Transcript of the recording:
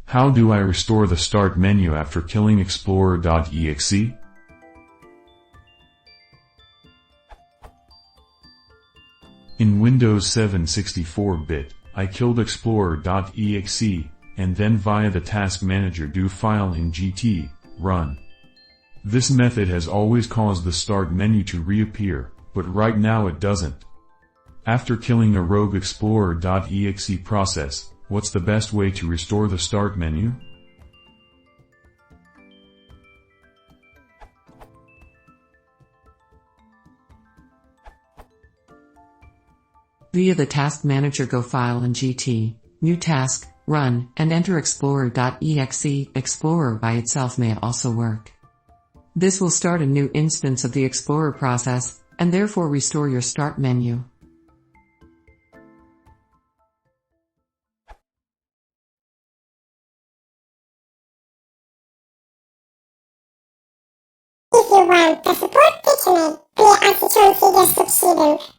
How do I restore the start menu after killing explorer.exe? In Windows 7 64-bit, I killed explorer.exe, and then via the task manager do file in GT, run. This method has always caused the start menu to reappear, but right now it doesn't. After killing a rogue explorer.exe process, what's the best way to restore the start menu? Via the task manager, go file in GT, new task, run, and enter explorer.exe. Explorer by itself may also work. This will start a new instance of the Explorer process, and therefore restore your start menu. If you want the support feature, please subscribe.